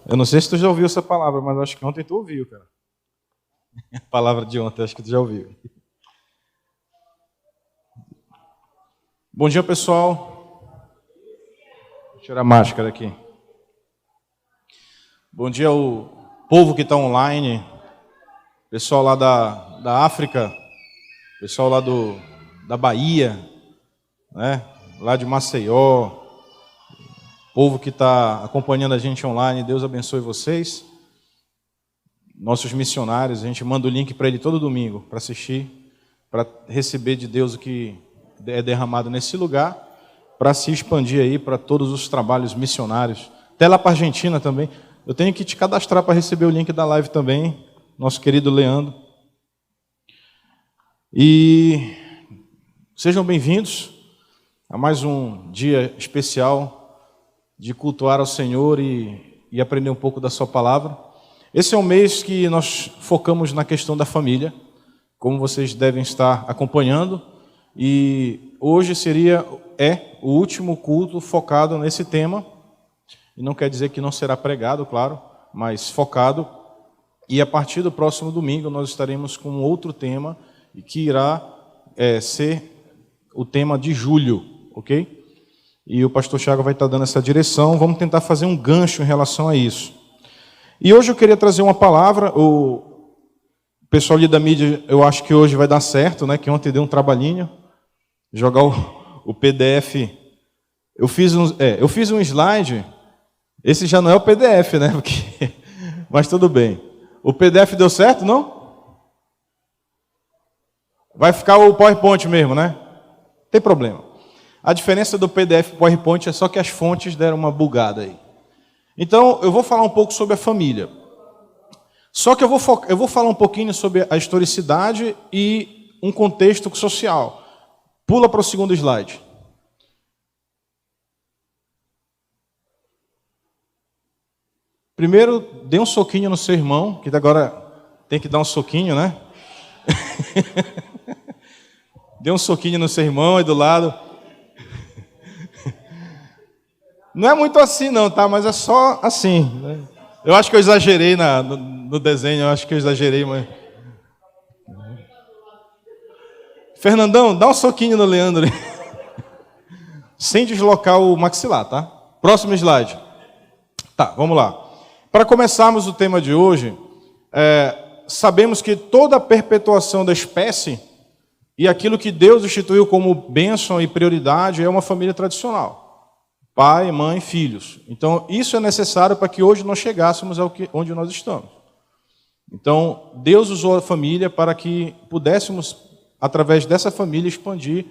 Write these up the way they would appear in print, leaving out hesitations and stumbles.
Eu não sei se tu já ouviu essa palavra, mas acho que ontem tu ouviu, cara. A palavra de ontem, acho que tu já ouviu. Bom dia, pessoal. Vou tirar a máscara aqui. Bom dia ao povo que está online, pessoal lá da África, pessoal lá da Bahia, né? Lá de Maceió, povo que está acompanhando a gente online, Deus abençoe vocês. Nossos missionários, a gente manda o link para ele todo domingo, para assistir, para receber de Deus o que é derramado nesse lugar, para se expandir aí para todos os trabalhos missionários, até lá para a Argentina também. Eu tenho que te cadastrar para receber o link da live também, nosso querido Leandro. E sejam bem-vindos a mais um dia especial de cultuar ao Senhor e aprender um pouco da sua palavra. Esse é um mês que nós focamos na questão da família, como vocês devem estar acompanhando, e hoje o último culto focado nesse tema, e não quer dizer que não será pregado, claro, mas focado, e a partir do próximo domingo nós estaremos com outro tema, que irá ser o tema de julho, ok? E o pastor Thiago vai estar dando essa direção, vamos tentar fazer um gancho em relação a isso. E hoje eu queria trazer uma palavra, o pessoal ali da mídia, eu acho que hoje vai dar certo, né? Que ontem deu um trabalhinho, jogar o PDF. Eu fiz um slide, esse já não é o PDF, né? Mas tudo bem. O PDF deu certo, não? Vai ficar o PowerPoint mesmo, né? Não tem problema. A diferença do PDF e PowerPoint é só que as fontes deram uma bugada aí. Então, eu vou falar um pouco sobre a família. Só que eu vou falar um pouquinho sobre a historicidade e um contexto social. Pula para o segundo slide. Primeiro, dê um soquinho no seu irmão, que agora tem que dar um soquinho, né? Dê um soquinho no seu irmão aí do lado. Não é muito assim não, tá? Mas é só assim, né? Eu acho que eu exagerei no desenho, eu acho que eu exagerei, mas... Fernandão, dá um soquinho no Leandro. Sem deslocar o maxilar, tá? Próximo slide. Tá, vamos lá. Para começarmos o tema de hoje, sabemos que toda a perpetuação da espécie e aquilo que Deus instituiu como bênção e prioridade é uma família tradicional. Pai, mãe, filhos. Então, isso é necessário para que hoje nós chegássemos onde nós estamos. Então, Deus usou a família para que pudéssemos, através dessa família, expandir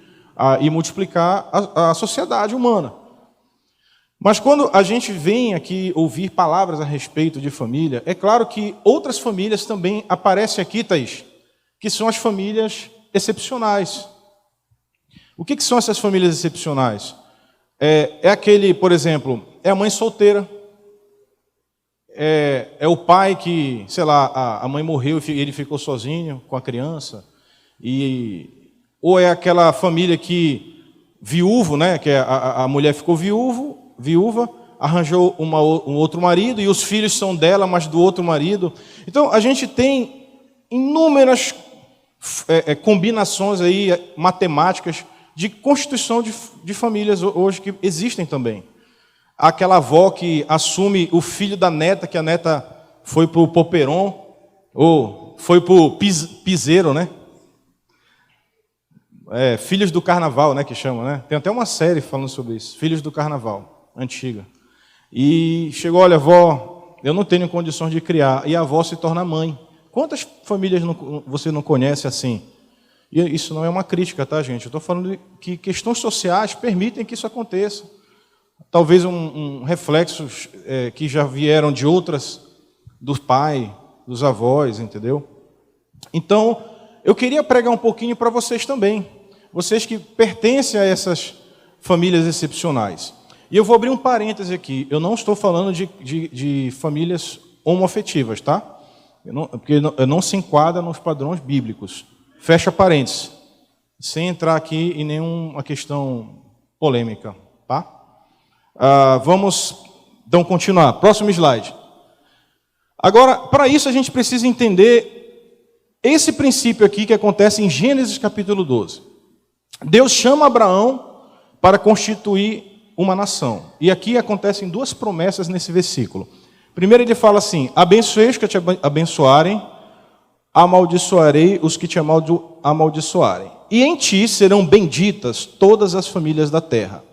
e multiplicar a sociedade humana. Mas quando a gente vem aqui ouvir palavras a respeito de família, é claro que outras famílias também aparecem aqui, Thaís, que são as famílias excepcionais. O que são essas famílias excepcionais? É aquele, por exemplo, é a mãe solteira, é o pai que, sei lá, a mãe morreu e ele ficou sozinho com a criança, ou é aquela família que, viúvo, né, que a mulher ficou viúva, arranjou um outro marido, e os filhos são dela, mas do outro marido. Então, a gente tem inúmeras combinações aí, matemáticas, de constituição de famílias hoje que existem também. Aquela avó que assume o filho da neta, que a neta foi para o Poperon, ou foi para o piseiro, né? Filhos do Carnaval, né, que chamam, né? Tem até uma série falando sobre isso, Filhos do Carnaval, antiga. E chegou, olha, avó, eu não tenho condições de criar, e a avó se torna mãe. Quantas famílias você não conhece assim? E isso não é uma crítica, tá, gente? Eu estou falando que questões sociais permitem que isso aconteça. Talvez reflexos que já vieram de outras, do pai, dos avós, entendeu? Então, eu queria pregar um pouquinho para vocês também. Vocês que pertencem a essas famílias excepcionais. E eu vou abrir um parêntese aqui. Eu não estou falando de famílias homoafetivas, tá? Porque não se enquadra nos padrões bíblicos. Fecha parênteses, sem entrar aqui em nenhuma questão polêmica, tá? Vamos, então, continuar. Próximo slide. Agora, para isso a gente precisa entender esse princípio aqui que acontece em Gênesis capítulo 12. Deus chama Abraão para constituir uma nação. E aqui acontecem duas promessas nesse versículo. Primeiro ele fala assim: abençoei os que te abençoarem, amaldiçoarei os que te amaldiçoarem. E em ti serão benditas todas as famílias da terra.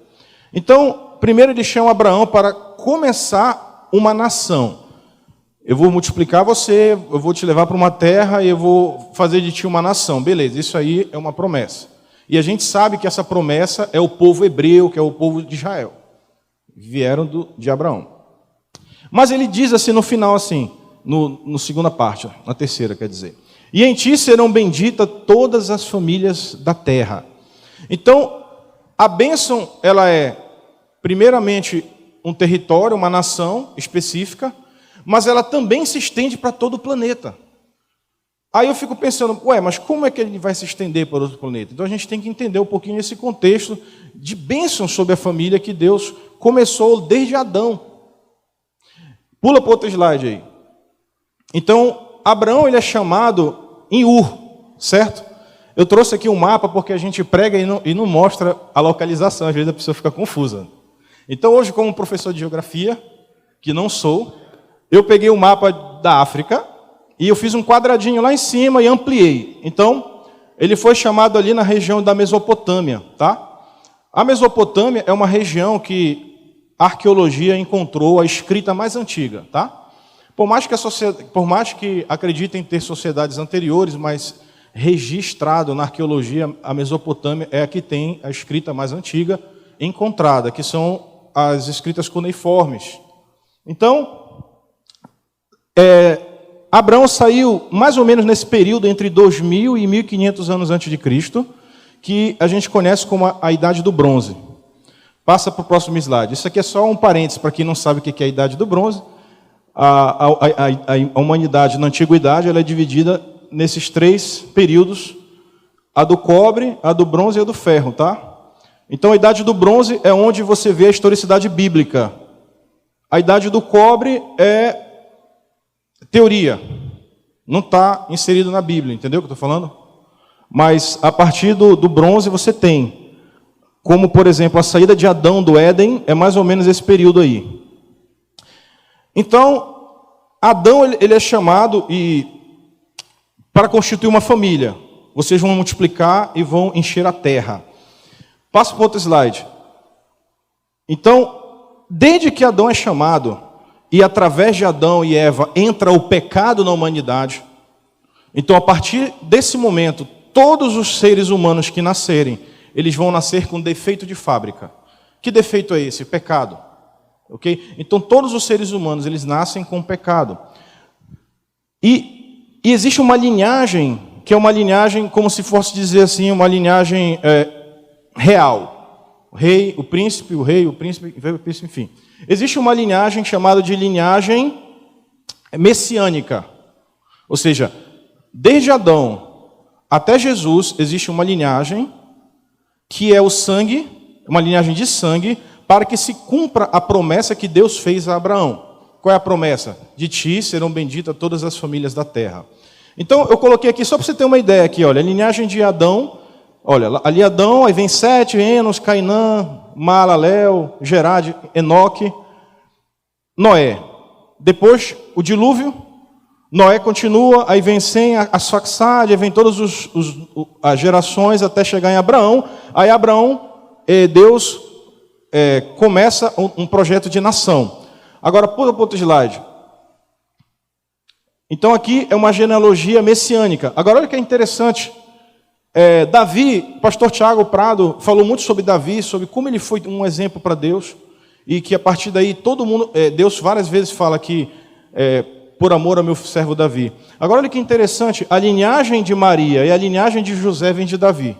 Então, primeiro ele chama Abraão para começar uma nação. Eu vou multiplicar você, eu vou te levar para uma terra e eu vou fazer de ti uma nação. Beleza, isso aí é uma promessa. E a gente sabe que essa promessa é o povo hebreu, que é o povo de Israel. Vieram de Abraão. Mas ele diz assim no final, assim, no segunda parte, na terceira, quer dizer. E em ti serão benditas todas as famílias da terra. Então, a bênção, ela é, primeiramente, um território, uma nação específica, mas ela também se estende para todo o planeta. Aí eu fico pensando, mas como é que ele vai se estender para outro planeta? Então a gente tem que entender um pouquinho esse contexto de bênção sobre a família que Deus começou desde Adão. Pula para outro slide aí. Então, Abraão ele é chamado em Ur, certo? Eu trouxe aqui um mapa porque a gente prega e não mostra a localização, às vezes a pessoa fica confusa. Então hoje, como professor de geografia, que não sou, eu peguei o mapa da África e eu fiz um quadradinho lá em cima e ampliei. Então, ele foi chamado ali na região da Mesopotâmia, tá? A Mesopotâmia é uma região que a arqueologia encontrou a escrita mais antiga, tá? Por mais que acreditem ter sociedades anteriores, mas registrado na arqueologia, a Mesopotâmia é a que tem a escrita mais antiga encontrada, que são as escritas cuneiformes. Então, Abraão saiu mais ou menos nesse período entre 2000 e 1500 anos antes de Cristo, que a gente conhece como a Idade do Bronze. Passa para o próximo slide. Isso aqui é só um parênteses para quem não sabe o que é a Idade do Bronze. A humanidade na Antiguidade ela é dividida nesses três períodos: a do cobre, a do bronze e a do ferro, tá? Então a Idade do Bronze é onde você vê a historicidade bíblica. A Idade do Cobre é teoria, não está inserido na Bíblia, entendeu o que eu estou falando? Mas a partir do bronze você tem, como por exemplo a saída de Adão do Éden, é mais ou menos esse período aí. Então, Adão ele é chamado para constituir uma família. Vocês vão multiplicar e vão encher a terra. Passa para o outro slide. Então, desde que Adão é chamado, e através de Adão e Eva entra o pecado na humanidade, então a partir desse momento, todos os seres humanos que nascerem, eles vão nascer com defeito de fábrica. Que defeito é esse? Pecado. Ok? Então todos os seres humanos, eles nascem com pecado. E existe uma linhagem, que é uma linhagem, como se fosse dizer assim, uma linhagem real. O rei, o príncipe, enfim. Existe uma linhagem chamada de linhagem messiânica. Ou seja, desde Adão até Jesus existe uma linhagem que é o sangue, uma linhagem de sangue, para que se cumpra a promessa que Deus fez a Abraão. Qual é a promessa? De ti serão benditas todas as famílias da terra. Então eu coloquei aqui só para você ter uma ideia aqui, olha, a linhagem de Adão. Olha, ali Adão, aí vem Sete, Enos, Cainã, Maalalel, Gerade, Enoque, Noé. Depois o dilúvio, Noé continua, aí vem Sem, Asfaxade, aí vem todas as gerações até chegar em Abraão. Aí Abraão, Deus começa um projeto de nação. Agora, pula para outro slide. Então aqui é uma genealogia messiânica. Agora olha que é interessante. Davi, o pastor Tiago Prado falou muito sobre Davi, sobre como ele foi um exemplo para Deus, e que a partir daí todo mundo, Deus várias vezes fala que por amor ao meu servo Davi. Agora olha que interessante, a linhagem de Maria e a linhagem de José vem de Davi.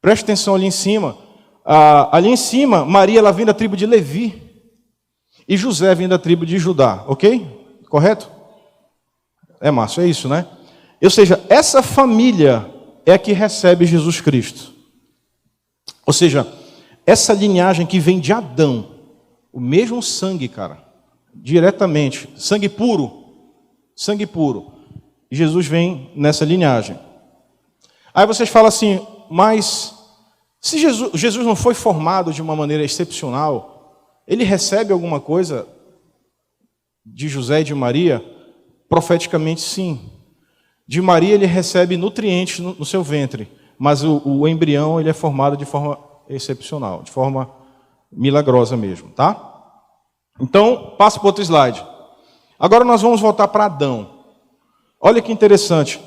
Preste atenção ali em cima. Ali em cima, Maria ela vem da tribo de Levi e José vem da tribo de Judá, ok? Correto? Márcio, é isso, né? Ou seja, essa família é a que recebe Jesus Cristo. Ou seja, essa linhagem que vem de Adão, o mesmo sangue, cara, diretamente, sangue puro, sangue puro. E Jesus vem nessa linhagem. Aí vocês falam assim, mas se Jesus não foi formado de uma maneira excepcional, ele recebe alguma coisa de José e de Maria? Profeticamente, sim. De Maria ele recebe nutrientes no seu ventre, mas o embrião ele é formado de forma excepcional, de forma milagrosa mesmo, tá? Então, passa para outro slide. Agora nós vamos voltar para Adão. Olha que interessante.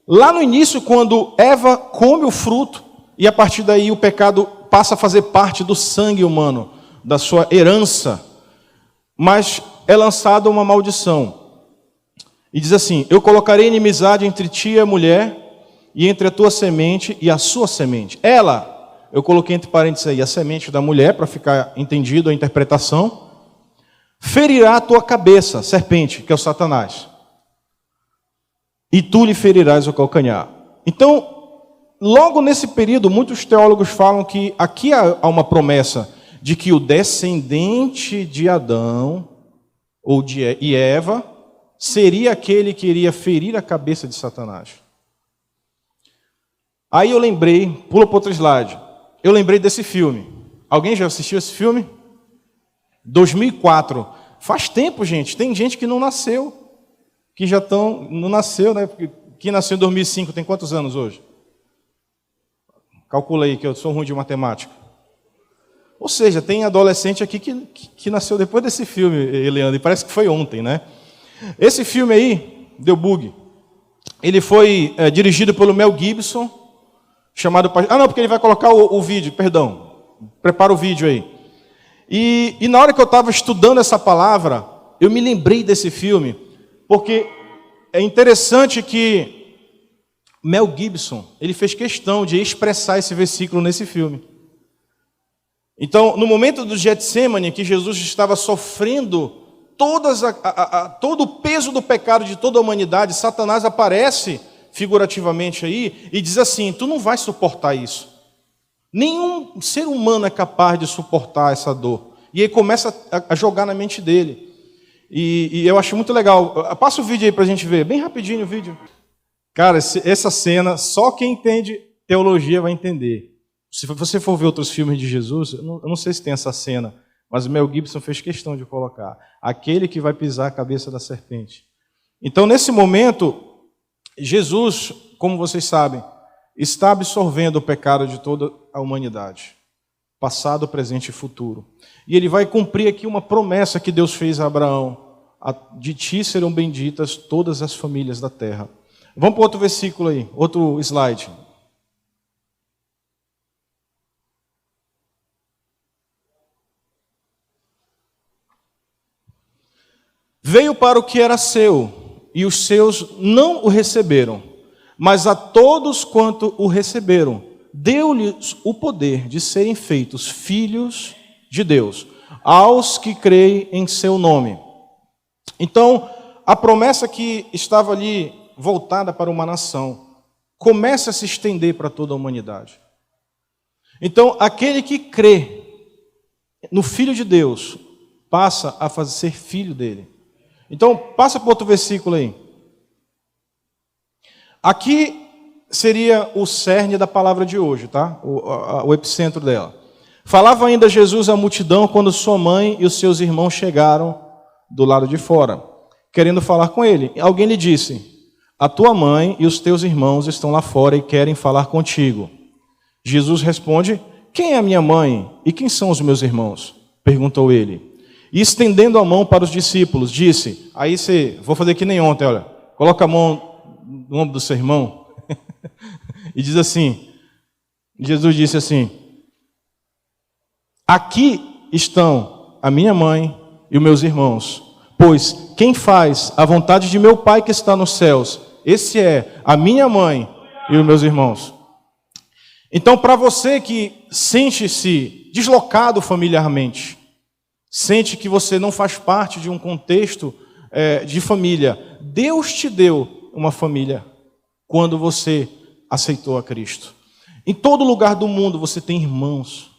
Lá no início, quando Eva come o fruto, e a partir daí o pecado passa a fazer parte do sangue humano, da sua herança, mas é lançada uma maldição. E diz assim, eu colocarei inimizade entre ti e a mulher, e entre a tua semente e a sua semente. Ela, eu coloquei entre parênteses aí, a semente da mulher, para ficar entendido a interpretação, ferirá a tua cabeça, serpente, que é o Satanás. E tu lhe ferirás o calcanhar. Então, logo nesse período, muitos teólogos falam que aqui há uma promessa de que o descendente de Adão e Eva seria aquele que iria ferir a cabeça de Satanás. Aí eu lembrei, pula para outro slide, eu lembrei desse filme. Alguém já assistiu esse filme? 2004. Faz tempo, gente. Tem gente que não nasceu. Que já estão... Não nasceu, né? Que nasceu em 2005. Tem quantos anos hoje? Calcula aí, que eu sou ruim de matemática. Ou seja, tem adolescente aqui que nasceu depois desse filme, Eliandro. E parece que foi ontem, né? Esse filme aí, deu bug. Ele foi dirigido pelo Mel Gibson. Chamado... Ah, não, porque ele vai colocar o vídeo. Perdão. Prepara o vídeo aí. E na hora que eu estava estudando essa palavra, eu me lembrei desse filme, porque é interessante que Mel Gibson, ele fez questão de expressar esse versículo nesse filme. Então, no momento do Getsemane, que Jesus estava sofrendo todo o peso do pecado de toda a humanidade, Satanás aparece figurativamente aí e diz assim, tu não vai suportar isso. Nenhum ser humano é capaz de suportar essa dor. E aí começa a jogar na mente dele. E eu acho muito legal. Passa o vídeo aí para a gente ver. Bem rapidinho o vídeo. Cara, essa cena, só quem entende teologia vai entender. Se você for ver outros filmes de Jesus, eu não sei se tem essa cena, mas o Mel Gibson fez questão de colocar. Aquele que vai pisar a cabeça da serpente. Então, nesse momento, Jesus, como vocês sabem, está absorvendo o pecado de toda a humanidade, passado, presente e futuro. E ele vai cumprir aqui uma promessa que Deus fez a Abraão, de ti serão benditas todas as famílias da terra. Vamos para outro versículo aí, outro slide. Veio para o que era seu, e os seus não o receberam. Mas a todos quanto o receberam, deu-lhes o poder de serem feitos filhos de Deus, aos que creem em seu nome. Então, a promessa que estava ali voltada para uma nação, começa a se estender para toda a humanidade. Então, aquele que crê no Filho de Deus, passa a ser filho dele. Então, passa para outro versículo aí. Aqui seria o cerne da palavra de hoje, tá? O epicentro dela. Falava ainda Jesus à multidão quando sua mãe e os seus irmãos chegaram do lado de fora, querendo falar com ele. Alguém lhe disse, a tua mãe e os teus irmãos estão lá fora e querem falar contigo. Jesus responde, quem é a minha mãe e quem são os meus irmãos? Perguntou ele. E estendendo a mão para os discípulos, disse, vou fazer que nem ontem, olha, coloca a mão no ombro do seu irmão, e diz assim, Jesus disse assim, aqui estão a minha mãe e os meus irmãos, pois quem faz a vontade de meu Pai que está nos céus, esse é a minha mãe e os meus irmãos. Então, para você que sente-se deslocado familiarmente, sente que você não faz parte de um contexto de família, Deus te deu uma família quando você aceitou a Cristo. Em todo lugar do mundo você tem irmãos.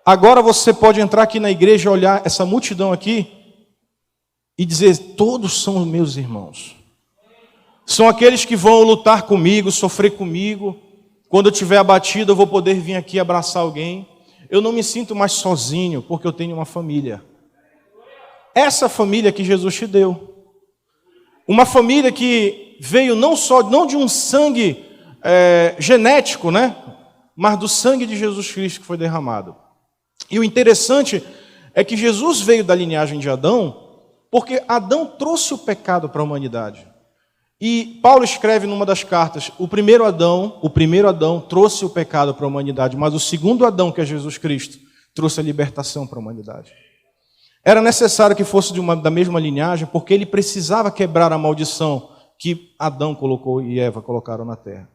Agora você pode entrar aqui na igreja e olhar essa multidão aqui e dizer: todos são meus irmãos. São aqueles que vão lutar comigo, sofrer comigo. Quando eu estiver abatido, eu vou poder vir aqui abraçar alguém. Eu não me sinto mais sozinho, porque eu tenho uma família. Essa família que Jesus te deu. Uma família que veio não de um sangue genético, né? Mas do sangue de Jesus Cristo que foi derramado. E o interessante é que Jesus veio da linhagem de Adão, porque Adão trouxe o pecado para a humanidade. E Paulo escreve numa das cartas: o primeiro Adão trouxe o pecado para a humanidade, mas o segundo Adão, que é Jesus Cristo, trouxe a libertação para a humanidade. Era necessário que fosse da mesma linhagem, porque ele precisava quebrar a maldição que Adão colocou e Eva colocaram na terra.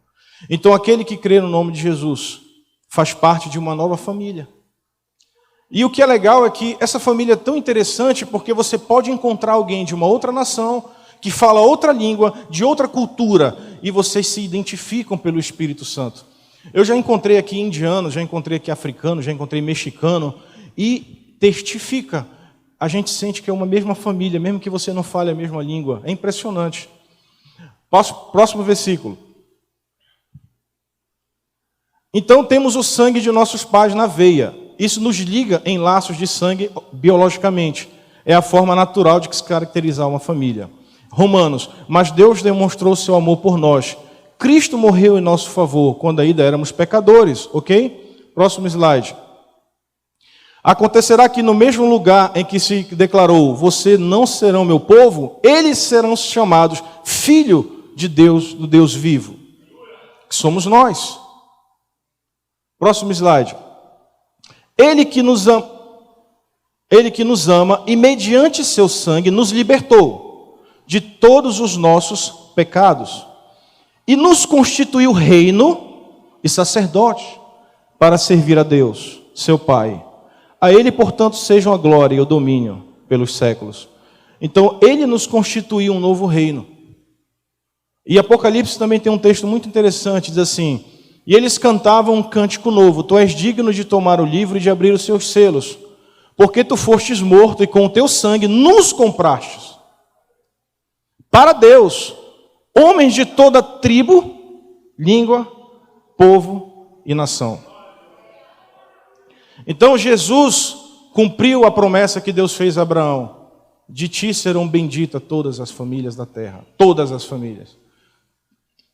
Então aquele que crê no nome de Jesus faz parte de uma nova família. E o que é legal é que essa família é tão interessante porque você pode encontrar alguém de uma outra nação, que fala outra língua, de outra cultura, e vocês se identificam pelo Espírito Santo. Eu já encontrei aqui indiano, já encontrei aqui africano, já encontrei mexicano, e testifica. A gente sente que é uma mesma família, mesmo que você não fale a mesma língua. É impressionante. Próximo versículo. Então temos o sangue de nossos pais na veia. Isso nos liga em laços de sangue biologicamente. É a forma natural de se caracterizar uma família. Romanos: mas Deus demonstrou seu amor por nós. Cristo morreu em nosso favor, quando ainda éramos pecadores. Ok? Próximo slide. Acontecerá que no mesmo lugar em que se declarou: você não serão meu povo, eles serão chamados filho de Deus, do Deus vivo, que somos nós. Próximo slide. Ele que nos ama e mediante seu sangue nos libertou de todos os nossos pecados e nos constituiu reino e sacerdote para servir a Deus, seu Pai. A Ele, portanto, sejam a glória e o domínio pelos séculos. Então, Ele nos constituiu um novo reino. E Apocalipse também tem um texto muito interessante, diz assim: e eles cantavam um cântico novo: tu és digno de tomar o livro e de abrir os seus selos, porque tu fostes morto e com o teu sangue nos comprastes para Deus homens de toda tribo, língua, povo e nação. Então Jesus cumpriu a promessa que Deus fez a Abraão: de ti serão benditas todas as famílias da terra, todas as famílias.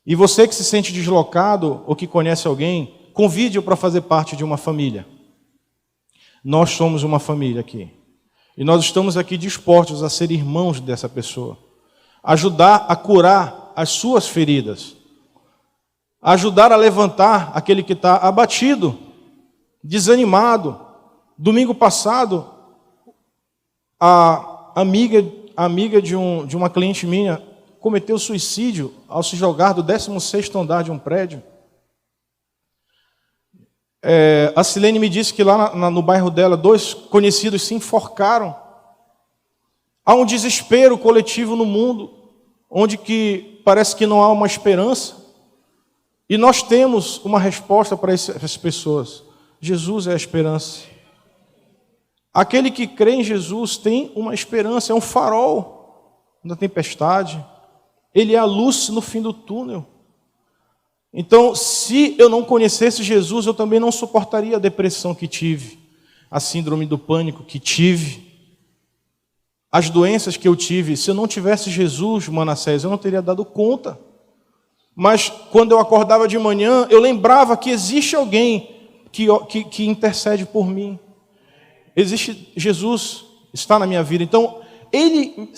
E você que se sente deslocado ou que conhece alguém, convide-o para fazer parte de uma família. Nós somos uma família aqui. E nós estamos aqui dispostos a ser irmãos dessa pessoa, ajudar a curar as suas feridas, ajudar a levantar aquele que está abatido, desanimado. Domingo passado, a amiga de uma cliente minha cometeu suicídio ao se jogar do 16º andar de um prédio. A Silene me disse que lá no bairro dela, 2 conhecidos se enforcaram. Há um desespero coletivo no mundo, onde que parece que não há uma esperança. E nós temos uma resposta para essas pessoas. Jesus é a esperança. Aquele que crê em Jesus tem uma esperança, é um farol na tempestade. Ele é a luz no fim do túnel. Então, se eu não conhecesse Jesus, eu também não suportaria a depressão que tive, a síndrome do pânico que tive, as doenças que eu tive. Se eu não tivesse Jesus, Manassés, eu não teria dado conta. Mas quando eu acordava de manhã, eu lembrava que existe alguém que intercede por mim. Existe Jesus, está na minha vida. Então, Ele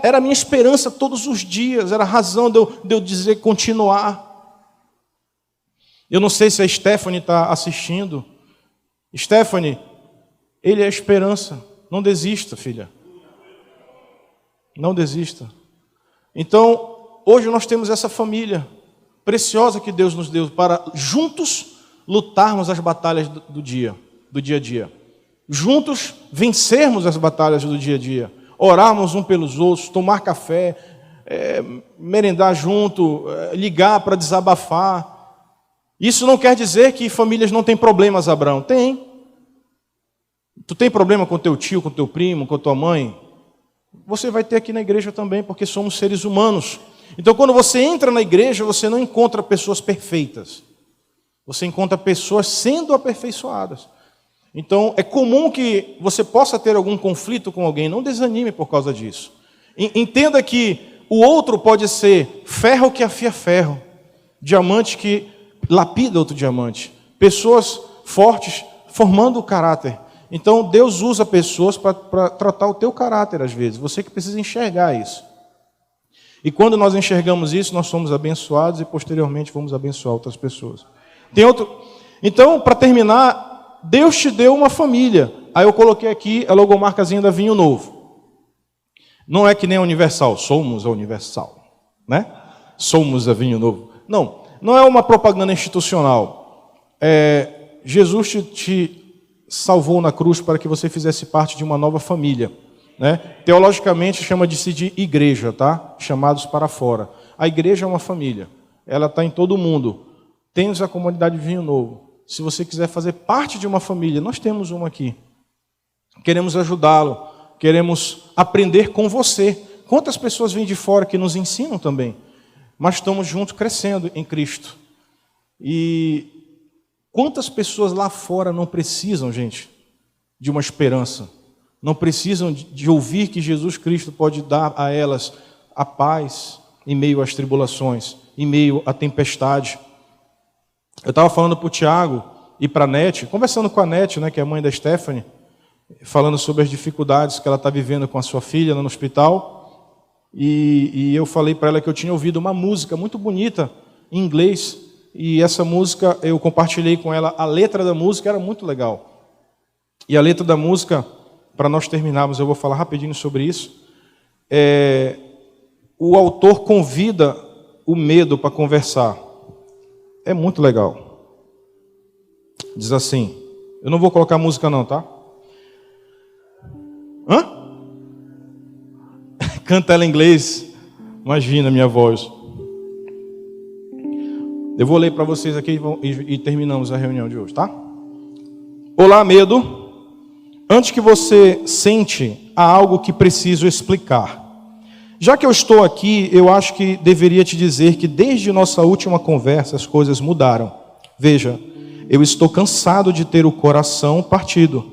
era a minha esperança todos os dias, era a razão de eu dizer continuar. Eu não sei se a Stephanie está assistindo. Stephanie, Ele é a esperança. Não desista, filha. Não desista. Então, hoje nós temos essa família preciosa que Deus nos deu para juntos lutarmos as batalhas do dia a dia. Juntos vencermos as batalhas do dia a dia. Orarmos uns pelos outros, tomar café, merendar junto, ligar para desabafar. Isso não quer dizer que famílias não têm problemas, Abraão. Tem. Tu tem problema com teu tio, com teu primo, com tua mãe? você vai ter aqui na igreja também, porque somos seres humanos. Então, quando você entra na igreja, você não encontra pessoas perfeitas. Você encontra pessoas sendo aperfeiçoadas. Então, é comum que você possa ter algum conflito com alguém. Não desanime por causa disso. Entenda que o outro pode ser ferro que afia ferro, diamante que lapida outro diamante. Pessoas fortes formando o caráter. Então, Deus usa pessoas para tratar o teu caráter, às vezes. Você que precisa enxergar isso. E quando nós enxergamos isso, nós somos abençoados e, posteriormente, vamos abençoar outras pessoas. Tem outro... Então, para terminar, Deus te deu uma família. Aí eu coloquei aqui a logomarcazinha da Vinho Novo. Não é que nem a Universal. Somos a Universal, né? Somos a Vinho Novo. Não é uma propaganda institucional. Jesus te salvou na cruz para que você fizesse parte de uma nova família, né? Teologicamente chama-se de igreja, tá? Chamados para fora. A igreja é uma família. Ela está em todo mundo. Temos a comunidade Vinho Novo. Se você quiser fazer parte de uma família, nós temos uma aqui. Queremos ajudá-lo. Queremos aprender com você. Quantas pessoas vêm de fora que nos ensinam também? Mas estamos juntos crescendo em Cristo. E quantas pessoas lá fora não precisam, gente, de uma esperança? Não precisam de ouvir que Jesus Cristo pode dar a elas a paz em meio às tribulações, em meio à tempestade. Eu estava falando para o Tiago e para a Nete, conversando com a Nete, né, que é a mãe da Stephanie, falando sobre as dificuldades que ela está vivendo com a sua filha no hospital. E eu falei para ela que eu tinha ouvido uma música muito bonita em inglês. E essa música, eu compartilhei com ela, a letra da música era muito legal. E a letra da música, para nós terminarmos, eu vou falar rapidinho sobre isso. O autor convida o medo para conversar. É muito legal. Diz assim, eu não vou colocar música não, tá? Hã? Canta ela em inglês. Imagina a minha voz. Eu vou ler para vocês aqui e terminamos a reunião de hoje, tá? Olá, medo. Antes que você sente, há algo que preciso explicar. Já que eu estou aqui, eu acho que deveria te dizer que desde nossa última conversa as coisas mudaram. Veja, eu estou cansado de ter o coração partido.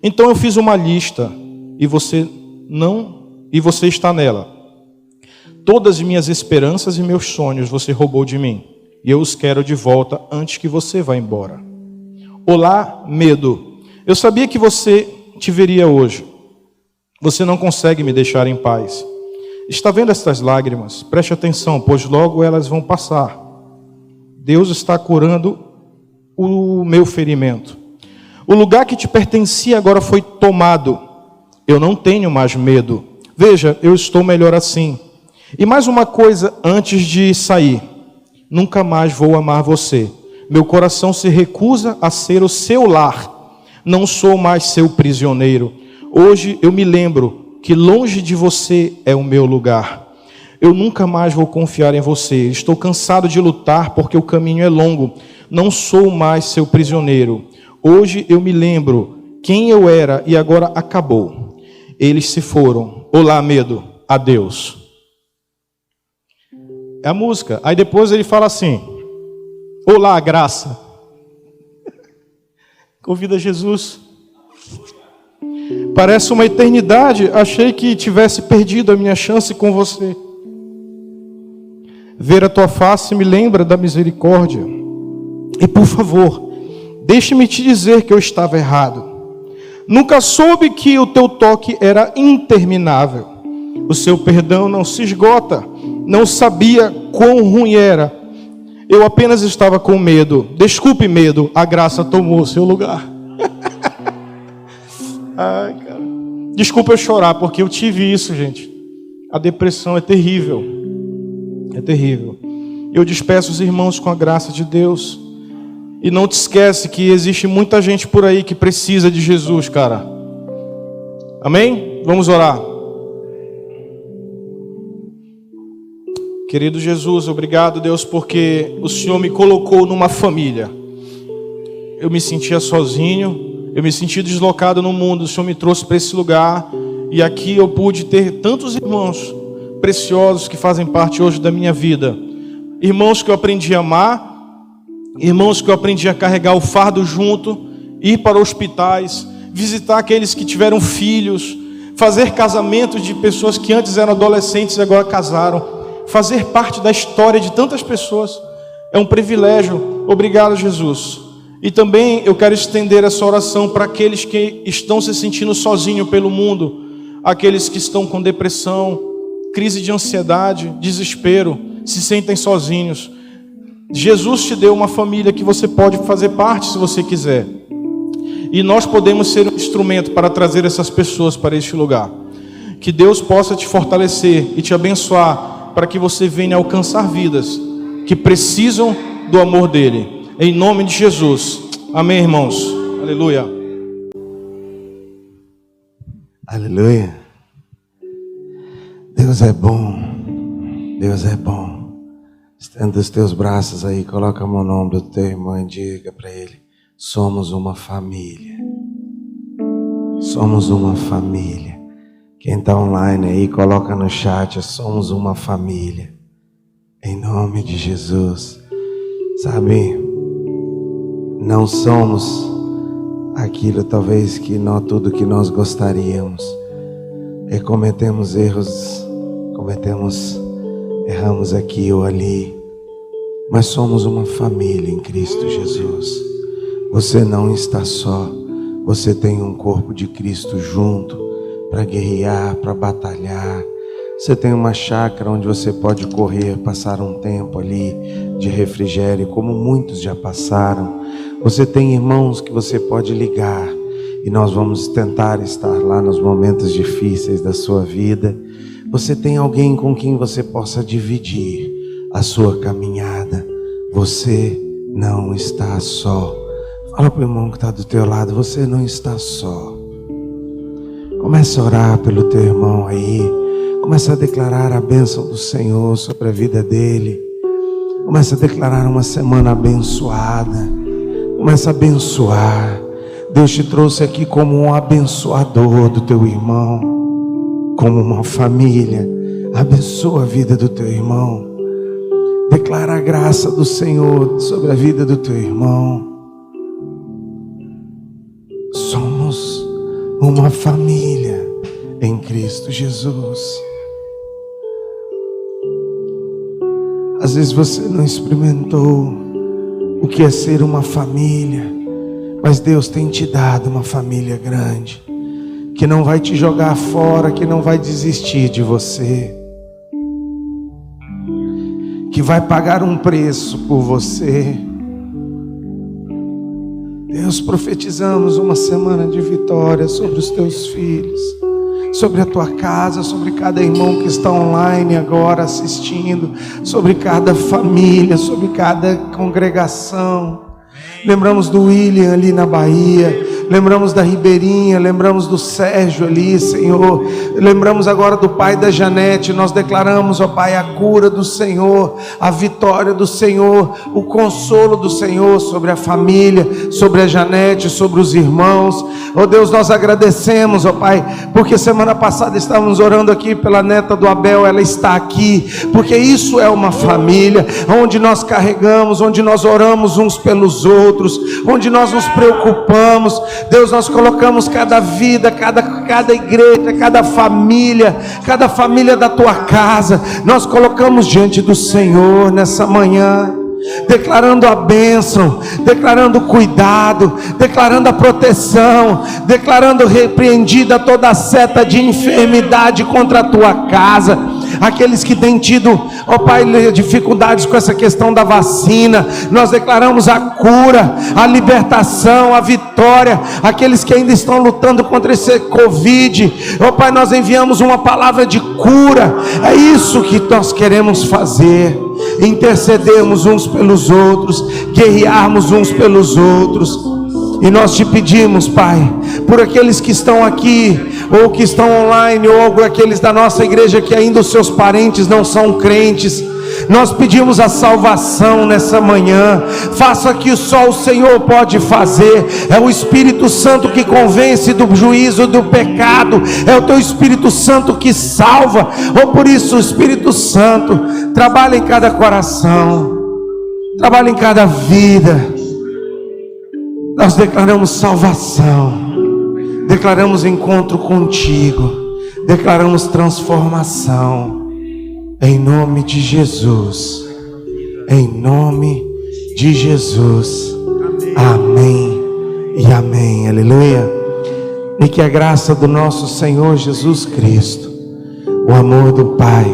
Então eu fiz uma lista e você está nela. Todas as minhas esperanças e meus sonhos você roubou de mim. E eu os quero de volta antes que você vá embora. Olá, medo. Eu sabia que você te veria hoje. Você não consegue me deixar em paz. Está vendo estas lágrimas? Preste atenção, pois logo elas vão passar. Deus está curando o meu ferimento. O lugar que te pertencia agora foi tomado. Eu não tenho mais medo. Veja, eu estou melhor assim. E mais uma coisa antes de sair. Nunca mais vou amar você. Meu coração se recusa a ser o seu lar. Não sou mais seu prisioneiro. Hoje eu me lembro que longe de você é o meu lugar. Eu nunca mais vou confiar em você. Estou cansado de lutar porque o caminho é longo. Não sou mais seu prisioneiro. Hoje eu me lembro quem eu era e agora acabou. Eles se foram. Olá, medo. Adeus. É a música. Aí depois ele fala assim: olá, graça. Convida Jesus. Parece uma eternidade. Achei que tivesse perdido a minha chance com você. Ver a tua face me lembra da misericórdia. E por favor, deixe-me te dizer que eu estava errado. Nunca soube que o teu toque era interminável. O seu perdão não se esgota. Não sabia quão ruim era. Eu apenas estava com medo. Desculpe, medo. A graça tomou seu lugar. Ai, cara. Desculpa eu chorar, porque eu tive isso, gente. A depressão é terrível. É terrível. Eu despeço os irmãos com a graça de Deus. E não te esquece que existe muita gente por aí que precisa de Jesus, cara. Amém? Vamos orar. Querido Jesus, obrigado, Deus, porque o Senhor me colocou numa família. Eu me sentia sozinho, eu me sentia deslocado no mundo. O Senhor me trouxe para esse lugar E aqui eu pude ter tantos irmãos preciosos que fazem parte hoje da minha vida. Irmãos que eu aprendi a amar, irmãos que eu aprendi a carregar o fardo junto, ir para hospitais, visitar aqueles que tiveram filhos, fazer casamentos de pessoas que antes eram adolescentes e agora casaram, fazer parte da história de tantas pessoas. É um privilégio. Obrigado, Jesus. E também eu quero estender essa oração para aqueles que estão se sentindo sozinhos pelo mundo, aqueles que estão com depressão, crise de ansiedade, desespero, se sentem sozinhos. Jesus te deu uma família que você pode fazer parte se você quiser. E nós podemos ser um instrumento para trazer essas pessoas para este lugar. Que Deus possa te fortalecer e te abençoar para que você venha alcançar vidas que precisam do amor dele. Em nome de Jesus. Amém, irmãos. Aleluia. Aleluia. Deus é bom. Deus é bom. Estenda os teus braços aí, coloca a mão no ombro do teu irmão e diga para ele: somos uma família. Somos uma família. Quem está online aí, coloca no chat: somos uma família. Em nome de Jesus. Sabe, não somos aquilo talvez que não tudo que nós gostaríamos. E cometemos erros, erramos aqui ou ali, mas somos uma família em Cristo Jesus. Você não está só, você tem um corpo de Cristo junto para guerrear, para batalhar. Você tem uma chácara onde você pode correr, passar um tempo ali de refrigério, como muitos já passaram. Você tem irmãos que você pode ligar, e nós vamos tentar estar lá nos momentos difíceis da sua vida. Você tem alguém com quem você possa dividir a sua caminhada. Você não está só. Fala para o irmão que está do teu lado: você não está só. Comece a orar pelo teu irmão aí. Comece a declarar a bênção do Senhor sobre a vida dele. Comece a declarar uma semana abençoada. Comece a abençoar. Deus te trouxe aqui como um abençoador do teu irmão, como uma família. Abençoa a vida do teu irmão. Declara a graça do Senhor sobre a vida do teu irmão. Somos uma família em Cristo Jesus. Às vezes você não experimentou o que é ser uma família, mas Deus tem te dado uma família grande, que não vai te jogar fora, que não vai desistir de você, que vai pagar um preço por você. Deus, profetizamos uma semana de vitória sobre os teus filhos, sobre a tua casa, sobre cada irmão que está online agora assistindo, sobre cada família, sobre cada congregação. Lembramos do William ali na Bahia, lembramos da Ribeirinha, lembramos do Sérgio ali, Senhor. Lembramos agora do pai da Janete. Nós declaramos, ó Pai, a cura do Senhor, a vitória do Senhor, o consolo do Senhor sobre a família, sobre a Janete, sobre os irmãos. Ó Deus, nós agradecemos, ó Pai, porque semana passada estávamos orando aqui pela neta do Abel. Ela está aqui, porque isso é uma família, onde nós carregamos, onde nós oramos uns pelos outros, onde nós nos preocupamos. Deus, nós colocamos cada vida, cada igreja, cada família da tua casa, nós colocamos diante do Senhor nessa manhã, declarando a bênção, declarando o cuidado, declarando a proteção, declarando repreendida toda a seta de enfermidade contra a tua casa. Aqueles que têm tido, ó Pai, dificuldades com essa questão da vacina, nós declaramos a cura, a libertação, a vitória. Aqueles que ainda estão lutando contra esse Covid, ó Pai, nós enviamos uma palavra de cura. É isso que nós queremos fazer: intercedermos uns pelos outros, guerrearmos uns pelos outros. E nós te pedimos, Pai, por aqueles que estão aqui, ou que estão online, ou aqueles da nossa igreja que ainda os seus parentes não são crentes, Nós pedimos a salvação nessa manhã. Faça o que só o Senhor pode fazer. É o Espírito Santo que convence do juízo do pecado. É o teu Espírito Santo que salva. Por isso, o Espírito Santo trabalha em cada coração, trabalha em cada vida. Nós declaramos salvação, declaramos encontro contigo, declaramos transformação, em nome de Jesus, em nome de Jesus, amém e amém, aleluia. E que a graça do nosso Senhor Jesus Cristo, o amor do Pai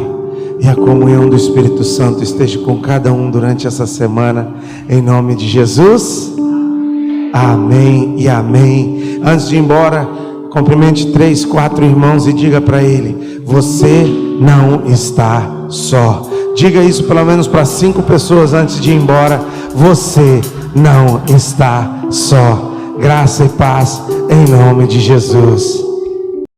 e a comunhão do Espírito Santo esteja com cada um durante essa semana, em nome de Jesus. Amém e amém. Antes de ir embora, cumprimente 3, 4 irmãos e diga para ele: você não está só. Diga isso pelo menos para 5 pessoas antes de ir embora: você não está só. Graça e paz em nome de Jesus.